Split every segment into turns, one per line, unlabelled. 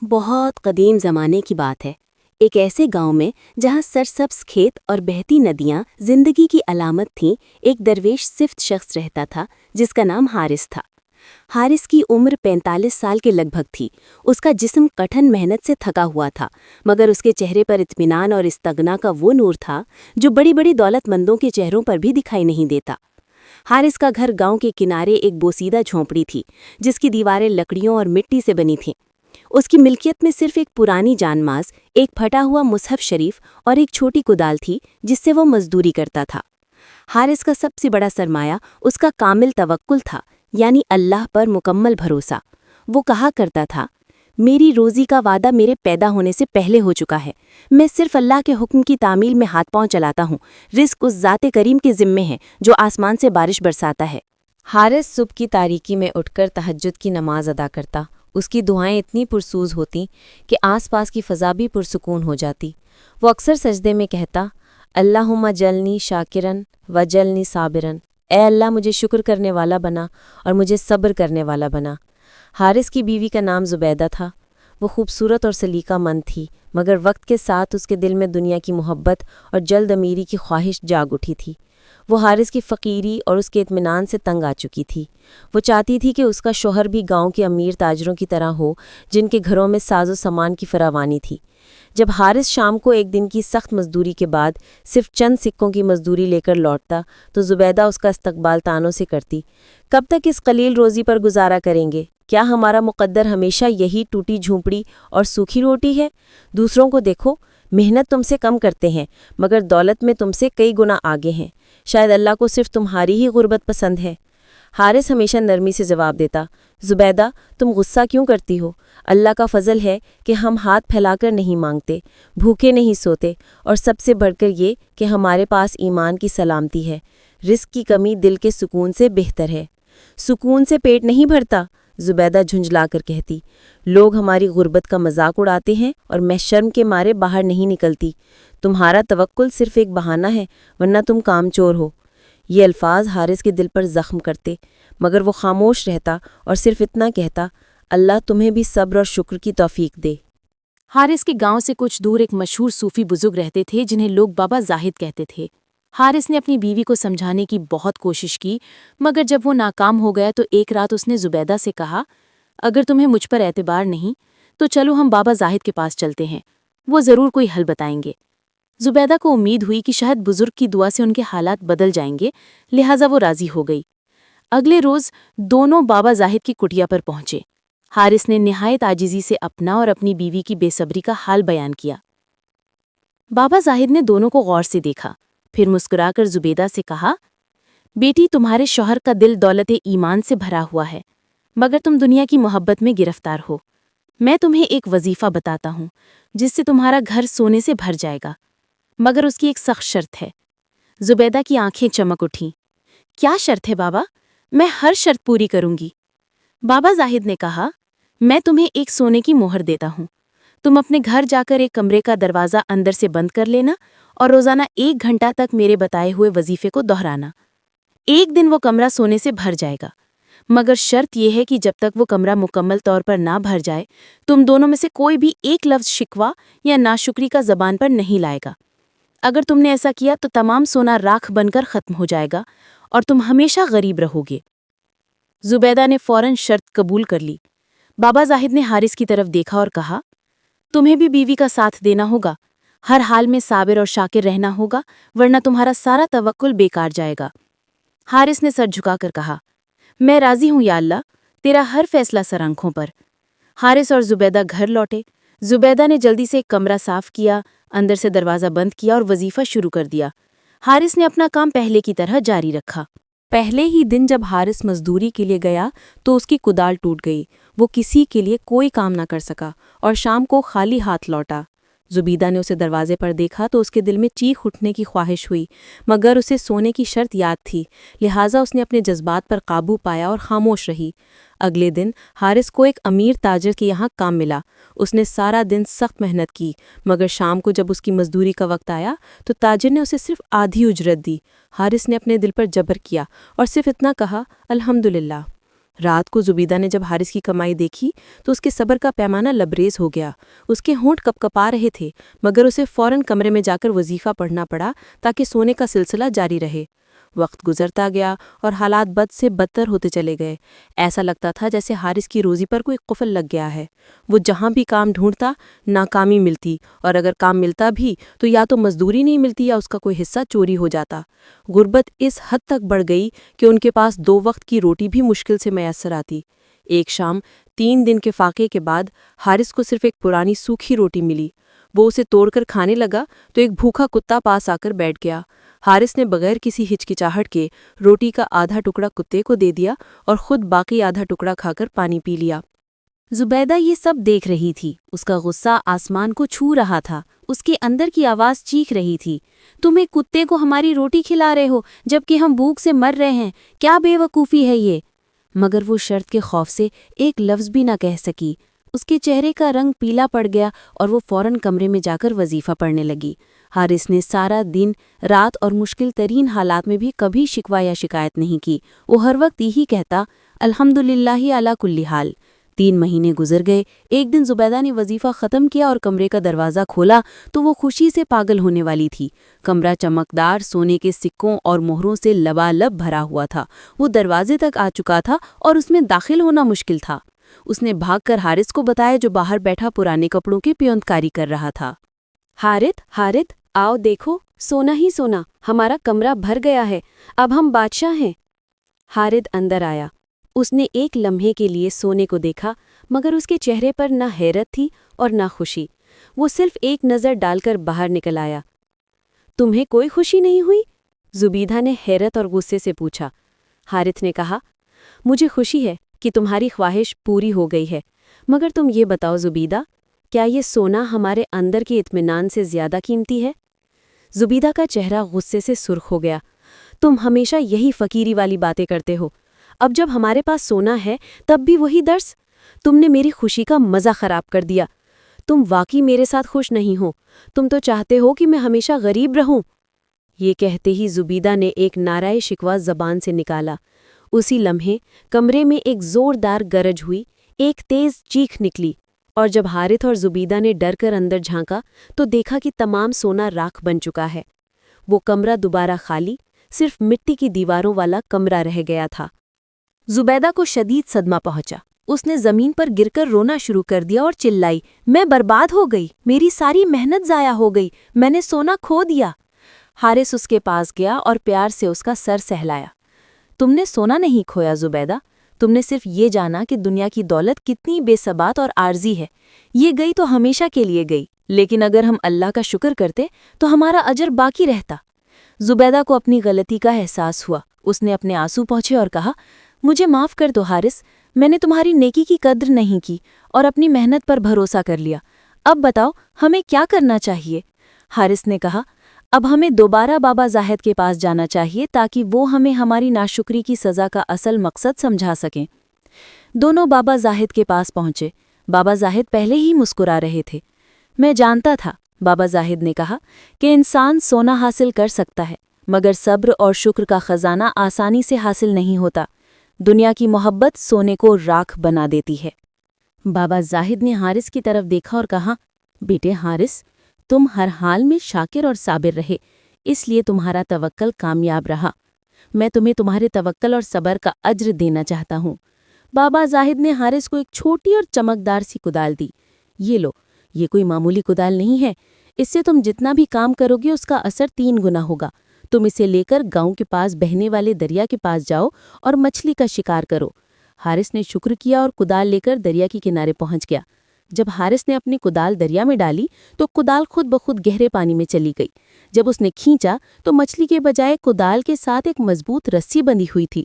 بہت قدیم زمانے کی بات ہے۔ ایک ایسے گاؤں میں جہاں سرسبز کھیت اور بہتی ندیاں زندگی کی علامت تھیں، ایک درویش صفت شخص رہتا تھا جس کا نام حارث تھا۔ حارث کی عمر 45 سال کے لگ بھگ تھی۔ اس کا جسم کٹھن محنت سے تھکا ہوا تھا، مگر اس کے چہرے پر اطمینان اور استغنا کا وہ نور تھا جو بڑی بڑی دولت مندوں کے چہروں پر بھی دکھائی نہیں دیتا۔ حارث کا گھر گاؤں کے کنارے ایک بوسیدہ جھونپڑی تھی جس کی دیواریں لکڑیوں اور مٹی سے بنی تھیں۔ اس کی ملکیت میں صرف ایک پرانی جان ماز، ایک پھٹا ہوا مصحف شریف اور ایک چھوٹی کدال تھی جس سے وہ مزدوری کرتا تھا۔ حارث کا سب سے بڑا سرمایہ اس کا کامل توکل تھا، یعنی اللہ پر مکمل بھروسہ۔ وہ کہا کرتا تھا، میری روزی کا وعدہ میرے پیدا ہونے سے پہلے ہو چکا ہے، میں صرف اللہ کے حکم کی تعمیل میں ہاتھ پاؤں چلاتا ہوں، رزق اس ذات کریم کے ذمے ہے جو آسمان سے بارش برساتا ہے۔
حارث صبح کی تاریکی میں اٹھ کر تہجد کی نماز ادا کرتا۔ اس کی دعائیں اتنی پرسوز ہوتیں کہ آس پاس کی فضا بھی پرسکون ہو جاتی۔ وہ اکثر سجدے میں کہتا، اللہم جلنی شاکرن و جلنی صابرن، اے اللہ مجھے شکر کرنے والا بنا اور مجھے صبر کرنے والا بنا۔ حارث کی بیوی کا نام زبیدہ تھا۔ وہ خوبصورت اور سلیقہ مند تھی، مگر وقت کے ساتھ اس کے دل میں دنیا کی محبت اور جلد امیری کی خواہش جاگ اٹھی تھی۔ وہ حارث کی فقیری اور اس کے اطمینان سے تنگ آ چکی تھی۔ وہ چاہتی تھی کہ اس کا شوہر بھی گاؤں کے امیر تاجروں کی طرح ہو جن کے گھروں میں ساز و سامان کی فراوانی تھی۔ جب حارث شام کو ایک دن کی سخت مزدوری کے بعد صرف چند سکوں کی مزدوری لے کر لوٹتا تو زبیدہ اس کا استقبال طعنوں سے کرتی، کب تک اس قلیل روزی پر گزارا کریں گے؟ کیا ہمارا مقدر ہمیشہ یہی ٹوٹی جھونپڑی اور سوکھی روٹی ہے؟ دوسروں کو دیکھو، محنت تم سے کم کرتے ہیں مگر دولت میں تم سے کئی گنا آگے ہیں۔ شاید اللہ کو صرف تمہاری ہی غربت پسند ہے۔ حارث ہمیشہ نرمی سے جواب دیتا، زبیدہ تم غصہ کیوں کرتی ہو؟ اللہ کا فضل ہے کہ ہم ہاتھ پھیلا کر نہیں مانگتے، بھوکے نہیں سوتے، اور سب سے بڑھ کر یہ کہ ہمارے پاس ایمان کی سلامتی ہے۔ رزق کی کمی دل کے سکون سے بہتر ہے۔ سکون سے پیٹ نہیں بھرتا، زبیدہ جھنجھلا کر کہتی، لوگ ہماری غربت کا مذاق اڑاتے ہیں اور میں شرم کے مارے باہر نہیں نکلتی۔ تمہارا توکل صرف ایک بہانہ ہے، ورنہ تم کام چور ہو۔ یہ الفاظ حارث کے دل پر زخم کرتے، مگر وہ خاموش رہتا اور صرف اتنا کہتا، اللہ تمہیں بھی صبر اور شکر کی توفیق دے۔
حارث کے گاؤں سے کچھ دور ایک مشہور صوفی بزرگ رہتے تھے جنہیں لوگ بابا زاہد کہتے تھے۔ حارث نے اپنی بیوی کو سمجھانے کی بہت کوشش کی، مگر جب وہ ناکام ہو گیا تو ایک رات اس نے زبیدہ سے کہا، اگر تمہیں مجھ پر اعتبار نہیں تو چلو ہم بابا زاہد کے پاس چلتے ہیں، وہ ضرور کوئی حل بتائیں گے۔ زبیدہ کو امید ہوئی کہ شاید بزرگ کی دعا سے ان کے حالات بدل جائیں گے، لہٰذا وہ راضی ہو گئی۔ اگلے روز دونوں بابا زاہد کی کٹیا پر پہنچے۔ حارث نے نہایت عاجزی سے اپنا اور اپنی بیوی کی بے صبری کا حال بیان کیا۔ بابا زاہد نے دونوں کو غور سے دیکھا، پھر مسکرا کر زبیدہ سے کہا، بیٹی تمہارے شوہر کا دل دولت ایمان سے بھرا ہوا ہے، مگر تم دنیا کی محبت میں گرفتار ہو۔ میں تمہیں ایک وظیفہ بتاتا ہوں جس سے تمہارا گھر سونے سے بھر جائے گا، مگر اس کی ایک سخت شرط ہے۔ زبیدہ کی آنکھیں چمک اٹھیں۔ کیا شرط ہے بابا؟ میں ہر شرط پوری کروں گی۔ بابا زاہد نے کہا، میں تمہیں ایک سونے کی مہر دیتا ہوں، تم اپنے گھر جا کر ایک کمرے کا دروازہ اندر سے بند کر لینا اور روزانہ 1 گھنٹہ تک میرے بتائے ہوئے وظیفے کو دہرانا۔ ایک دن وہ کمرہ سونے سے بھر جائے گا، مگر شرط یہ ہے کہ جب تک وہ کمرہ مکمل طور پر نہ بھر جائے تم دونوں میں سے کوئی بھی ایک لفظ شکوہ یا ناشکری کا زبان پر نہیں لائے گا۔ اگر تم نے ایسا کیا تو تمام سونا راکھ بن کر ختم ہو جائے گا اور تم ہمیشہ غریب رہو گے۔ زبیدہ نے فوراً شرط قبول کر لی۔ بابا زاہد نے حارث کی طرف دیکھا اور کہا، تمہیں بھی بیوی کا ساتھ دینا ہوگا، ہر حال میں صابر اور شاکر رہنا ہوگا، ورنہ تمہارا سارا توکل بیکار جائے گا۔ حارث نے سر جھکا کر کہا، میں راضی ہوں یا اللہ، تیرا ہر فیصلہ سر آنکھوں پر۔ حارث اور زبیدہ گھر لوٹے۔ زبیدہ نے جلدی سے ایک کمرہ صاف کیا، اندر سے دروازہ بند کیا اور وظیفہ شروع کر دیا۔ حارث نے اپنا کام پہلے کی طرح جاری رکھا۔
پہلے ہی دن جب حارث مزدوری کے لیے گیا تو اس کی کدال ٹوٹ گئی، وہ کسی کے لیے کوئی کام نہ کر سکا اور شام کو خالی ہاتھ لوٹا۔ زبیدہ نے اسے دروازے پر دیکھا تو اس کے دل میں چیخ اٹھنے کی خواہش ہوئی، مگر اسے سونے کی شرط یاد تھی، لہٰذا اس نے اپنے جذبات پر قابو پایا اور خاموش رہی۔ اگلے دن حارث کو ایک امیر تاجر کے یہاں کام ملا۔ اس نے سارا دن سخت محنت کی، مگر شام کو جب اس کی مزدوری کا وقت آیا تو تاجر نے اسے صرف آدھی اجرت دی۔ حارث نے اپنے دل پر جبر کیا اور صرف اتنا کہا، الحمدللہ۔
رات کو زبیدہ نے جب حارث کی کمائی دیکھی تو اس کے صبر کا پیمانہ لبریز ہو گیا۔ اس کے ہونٹ کپکپا رہے تھے، مگر اسے فوراً کمرے میں جا کر وظیفہ پڑھنا پڑا تاکہ سونے کا سلسلہ جاری رہے۔ وقت گزرتا گیا اور حالات بد سے بدتر ہوتے چلے گئے۔ ایسا لگتا تھا جیسے حارث کی روزی پر کوئی قفل لگ گیا ہے۔ وہ جہاں بھی کام ڈھونڈتا ناکامی ملتی، اور اگر کام ملتا بھی تو یا تو مزدوری نہیں ملتی یا اس کا کوئی حصہ چوری ہو جاتا۔ غربت اس حد تک بڑھ گئی کہ ان کے پاس 2 وقت کی روٹی بھی مشکل سے میسر آتی۔ ایک شام 3 دن کے فاقے کے بعد حارث کو صرف ایک پرانی سوکھی روٹی ملی۔ وہ اسے توڑ کر کھانے لگا تو ایک بھوکا کتا پاس آ کر بیٹھ گیا۔ حارث نے بغیر کسی ہچکچاہٹ کے روٹی کا آدھا ٹکڑا کتے کو دے دیا اور خود باقی آدھا ٹکڑا کھا کر پانی پی لیا۔
زبیدہ یہ سب دیکھ رہی تھی۔ اس کا غصہ آسمان کو چھو رہا تھا۔ اس کے اندر کی آواز چیخ رہی تھی، تم ایک کتے کو ہماری روٹی کھلا رہے ہو جبکہ ہم بھوک سے مر رہے ہیں، کیا بے وقوفی ہے یہ؟ مگر وہ شرط کے خوف سے ایک لفظ بھی نہ کہہ سکی۔ اس کے چہرے کا رنگ پیلا پڑ گیا اور وہ فوراً کمرے میں جا کر وظیفہ پڑھنے لگی۔ حارث نے سارا دن رات اور مشکل ترین حالات میں بھی کبھی شکوہ یا شکایت نہیں کی۔ وہ ہر وقت یہی کہتا، الحمدللہ علی کل حال۔ 3 مہینے گزر گئے۔ ایک دن زبیدہ نے وظیفہ ختم کیا اور کمرے کا دروازہ کھولا تو وہ خوشی سے پاگل ہونے والی تھی۔ کمرہ چمکدار سونے کے سکوں اور مہروں سے لبالب بھرا ہوا تھا۔ وہ دروازے تک آ چکا تھا اور اس میں داخل ہونا مشکل تھا۔ اس نے بھاگ کر حارث کو بتایا جو باہر بیٹھا پرانے کپڑوں کی پیوندکاری کر رہا تھا۔ حارث آؤ دیکھو، سونا ہی سونا، ہمارا کمرہ بھر گیا ہے، اب ہم بادشاہ ہیں۔ حارث اندر آیا۔ اس نے ایک لمحے کے لیے سونے کو دیکھا، مگر اس کے چہرے پر نہ حیرت تھی اور نہ خوشی۔ وہ صرف ایک نظر ڈال کر باہر نکل آیا۔ تمہیں کوئی خوشی نہیں ہوئی؟ زبیدہ نے حیرت اور غصے سے پوچھا۔ حارث نے کہا، مجھے خوشی ہے کہ تمہاری خواہش پوری ہو گئی ہے، مگر تم یہ بتاؤ زبیدہ، کیا یہ سونا ہمارے اندر کے اطمینان سے زیادہ قیمتی ہے؟ زبیدہ کا چہرہ غصے سے سرخ ہو گیا۔ تم ہمیشہ یہی فقیری والی باتیں کرتے ہو۔ اب جب ہمارے پاس سونا ہے تب بھی وہی درس؟ تم نے میری خوشی کا مزہ خراب کر دیا۔ تم واقعی میرے ساتھ خوش نہیں ہو۔ تم تو چاہتے ہو کہ میں ہمیشہ غریب رہوں۔ یہ کہتے ہی زبیدہ نے ایک نعرہ شکوہ زبان سے نکالا۔ اسی لمحے کمرے میں ایک زوردار گرج ہوئی، ایک تیز چیخ نکلی، اور جب حارث اور زبیدہ نے ڈر کر اندر جھانکا تو دیکھا کہ تمام سونا راکھ بن چکا ہے۔ وہ کمرہ دوبارہ خالی، صرف مٹی کی دیواروں والا کمرہ رہ گیا تھا۔ زبیدہ کو شدید صدمہ پہنچا۔ اس نے زمین پر گر کر رونا شروع کر دیا اور چلائی، میں برباد ہو گئی، میری ساری محنت ضائع ہو گئی، میں نے سونا کھو دیا۔ حارث اس کے پاس گیا اور پیار سے اس کا سر سہلایا۔ تم نے سونا نہیں کھویا زبیدہ، تم نے صرف یہ جانا کہ دنیا کی دولت کتنی بے ثبات اور عارضی ہے۔ یہ گئی تو ہمیشہ کے لیے گئی، لیکن اگر ہم اللہ کا شکر کرتے تو ہمارا اجر باقی رہتا۔ زبیدہ کو اپنی غلطی کا احساس ہوا۔ اس نے اپنے آنسو پوچھے اور کہا، مجھے معاف کر دو حارث، میں نے تمہاری نیکی کی قدر نہیں کی اور اپنی محنت پر بھروسہ کر لیا۔ اب بتاؤ ہمیں کیا کرنا چاہیے؟ حارث نے کہا، اب ہمیں دوبارہ بابا زاہد کے پاس جانا چاہیے تاکہ وہ ہمیں ہماری ناشکری کی سزا کا اصل مقصد سمجھا سکیں۔ دونوں بابا زاہد کے پاس پہنچے۔ بابا زاہد پہلے ہی مسکرا رہے تھے۔ میں جانتا تھا، بابا زاہد نے کہا، کہ انسان سونا حاصل کر سکتا ہے، مگر صبر اور شکر کا خزانہ آسانی سے حاصل نہیں ہوتا۔ دنیا کی محبت سونے کو راکھ بنا دیتی ہے۔ بابا زاہد نے حارث کی طرف دیکھا اور کہا، بیٹے حارث، تم ہر حال میں شاکر اور صابر رہے، اس لیے تمہارا توکل کامیاب رہا۔ میں تمہیں تمہارے توکل اور صبر کا اجر دینا چاہتا ہوں۔ بابا زاہد نے حارث کو ایک چھوٹی اور چمکدار سی کدال دی۔ یہ لو، یہ کوئی معمولی کدال نہیں ہے، اس سے تم جتنا بھی کام کرو گے اس کا اثر 3 گنا ہوگا۔ تم اسے لے کر گاؤں کے پاس بہنے والے دریا کے پاس جاؤ اور مچھلی کا شکار کرو۔ حارث نے شکر کیا اور کدال لے کر دریا کے کنارے پہنچ گیا۔ جب حارث نے اپنی کدال دریا میں ڈالی تو کدال خود بخود گہرے پانی میں چلی گئی۔ جب اس نے کھینچا تو مچھلی کے بجائے کدال کے ساتھ ایک مضبوط رسی بندھی ہوئی تھی۔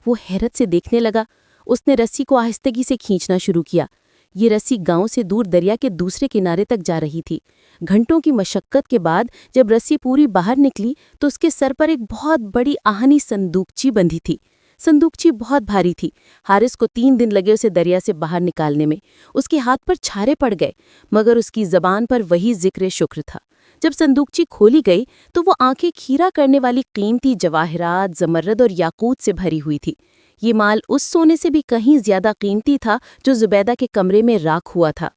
وہ حیرت سے دیکھنے لگا۔ اس نے رسی کو آہستگی سے کھینچنا شروع کیا۔ یہ رسی گاؤں سے دور دریا کے دوسرے کنارے تک جا رہی تھی۔ گھنٹوں کی مشقت کے بعد جب رسی پوری باہر نکلی تو اس کے سر پر ایک بہت بڑی آہنی صندوقچی بندھی تھی۔ صندوقچی بہت بھاری تھی۔ حارث کو 3 دن لگے اسے دریا سے باہر نکالنے میں۔ اس کے ہاتھ پر چھارے پڑ گئے، مگر اس کی زبان پر وہی ذکر شکر تھا۔ جب صندوقچی کھولی گئی تو وہ آنکھیں کھیرا کرنے والی قیمتی جواہرات، زمرد اور یاقوت سے بھری ہوئی تھی۔
یہ مال اس سونے سے بھی کہیں زیادہ قیمتی تھا جو زبیدہ کے کمرے میں راکھ ہوا تھا۔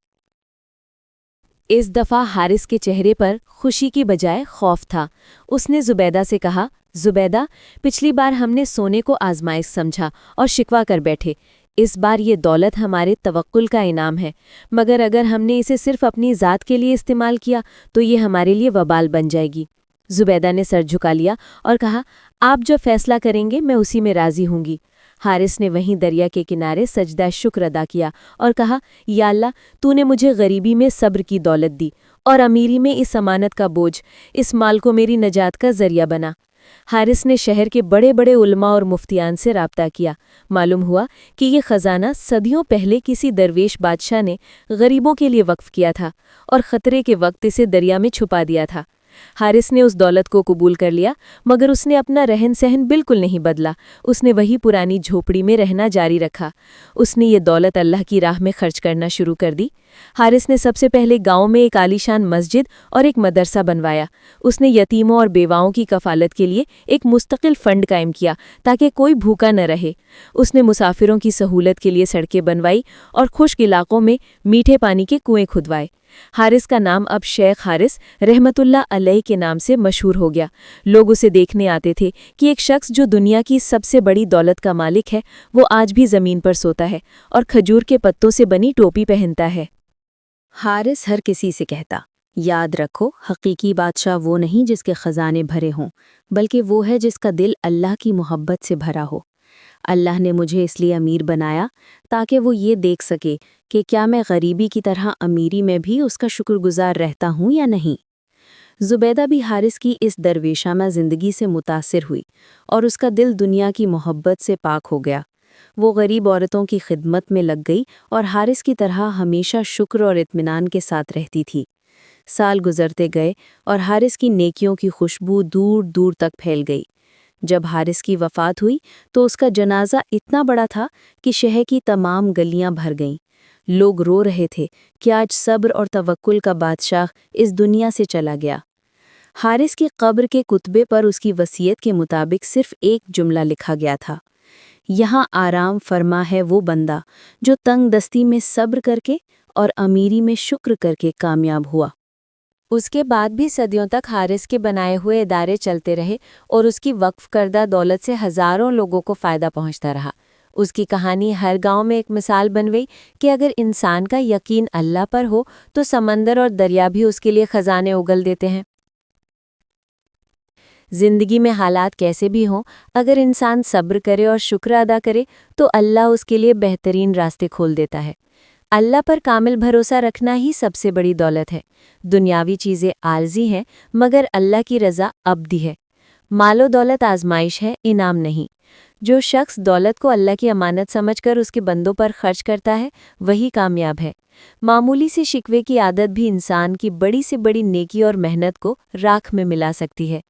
اس دفعہ حارث کے چہرے پر خوشی کی بجائے خوف تھا۔ اس نے زبیدہ سے کہا، زبیدہ، پچھلی بار ہم نے سونے کو آزمائش سمجھا اور شکوہ کر بیٹھے۔ اس بار یہ دولت ہمارے توکل کا انعام ہے، مگر اگر ہم نے اسے صرف اپنی ذات کے لیے استعمال کیا تو یہ ہمارے لیے وبال بن جائے گی۔ زبیدہ نے سر جھکا لیا اور کہا، آپ جو فیصلہ کریں گے میں اسی میں راضی ہوں گی۔ حارث نے وہیں دریا کے کنارے سجدہ شکر ادا کیا اور کہا، یا اللہ، تو نے مجھے غریبی میں صبر کی دولت دی اور امیری میں اس امانت کا بوجھ، اس مال کو میری نجات کا ذریعہ بنا۔ حارث نے شہر کے بڑے بڑے علماء اور مفتیان سے رابطہ کیا۔ معلوم ہوا کہ یہ خزانہ صدیوں پہلے کسی درویش بادشاہ نے غریبوں کے لیے وقف کیا تھا اور خطرے کے وقت اسے دریا میں چھپا دیا تھا۔ حارث نے اس دولت کو قبول کر لیا، مگر اس نے اپنا رہن سہن بالکل نہیں بدلا۔ اس نے وہی پرانی جھوپڑی میں رہنا جاری رکھا۔ اس نے یہ دولت اللہ کی راہ میں خرچ کرنا شروع کر دی۔ حارث نے سب سے پہلے گاؤں میں ایک عالیشان مسجد اور ایک مدرسہ بنوایا۔ اس نے یتیموں اور بیواؤں کی کفالت کے لیے ایک مستقل فنڈ قائم کیا تاکہ کوئی بھوکا نہ رہے۔ اس نے مسافروں کی سہولت کے لیے سڑکیں بنوائی اور خشک علاقوں میں میٹھے پانی کے کنویں کھدوائے۔ حارث کا نام اب شیخ حارث رحمت اللہ علیہ کے نام سے مشہور ہو گیا۔ لوگ اسے دیکھنے آتے تھے کہ ایک شخص جو دنیا کی سب سے بڑی دولت کا مالک ہے، وہ آج بھی زمین پر سوتا ہے اور کھجور کے پتوں سے بنی ٹوپی پہنتا ہے۔
حارث ہر کسی سے کہتا، یاد رکھو، حقیقی بادشاہ وہ نہیں جس کے خزانے بھرے ہوں، بلکہ وہ ہے جس کا دل اللہ کی محبت سے بھرا ہو۔ اللہ نے مجھے اس لیے امیر بنایا تاکہ وہ یہ دیکھ سکے کہ کیا میں غریبی کی طرح امیری میں بھی اس کا شکر گزار رہتا ہوں یا نہیں۔ زبیدہ بھی حارث کی اس درویشانہ زندگی سے متاثر ہوئی اور اس کا دل دنیا کی محبت سے پاک ہو گیا۔ وہ غریب عورتوں کی خدمت میں لگ گئی اور حارث کی طرح ہمیشہ شکر اور اطمینان کے ساتھ رہتی تھی۔ سال گزرتے گئے اور حارث کی نیکیوں کی خوشبو دور دور تک پھیل گئی۔ جب حارث کی وفات ہوئی تو اس کا جنازہ اتنا بڑا تھا کہ شہر کی تمام گلیاں بھر گئیں۔ لوگ رو رہے تھے کہ آج صبر اور توکل کا بادشاہ اس دنیا سے چلا گیا۔ حارث کی قبر کے کتبے پر اس کی وصیت کے مطابق صرف ایک جملہ لکھا گیا تھا، یہاں آرام فرما ہے وہ بندہ جو تنگ دستی میں صبر کر کے اور امیری میں شکر کر کے کامیاب ہوا۔
اس کے بعد بھی صدیوں تک حارث کے بنائے ہوئے ادارے چلتے رہے اور اس کی وقف کردہ دولت سے ہزاروں لوگوں کو فائدہ پہنچتا رہا۔ اس کی کہانی ہر گاؤں میں ایک مثال بن گئی کہ اگر انسان کا یقین اللہ پر ہو تو سمندر اور دریا بھی اس کے لیے خزانے اگل دیتے ہیں۔ زندگی میں حالات کیسے بھی ہوں، اگر انسان صبر کرے اور شکر ادا کرے تو اللہ اس کے لیے بہترین راستے کھول دیتا ہے۔ اللہ پر کامل بھروسہ رکھنا ہی سب سے بڑی دولت ہے۔ دنیاوی چیزیں عارضی ہیں، مگر اللہ کی رضا ابدی ہے۔ مال و دولت آزمائش ہے، انعام نہیں۔ جو شخص دولت کو اللہ کی امانت سمجھ کر اس کے بندوں پر خرچ کرتا ہے، وہی کامیاب ہے۔ معمولی سی شکوے کی عادت بھی انسان کی بڑی سے بڑی نیکی اور محنت کو راکھ میں ملا سکتی ہے۔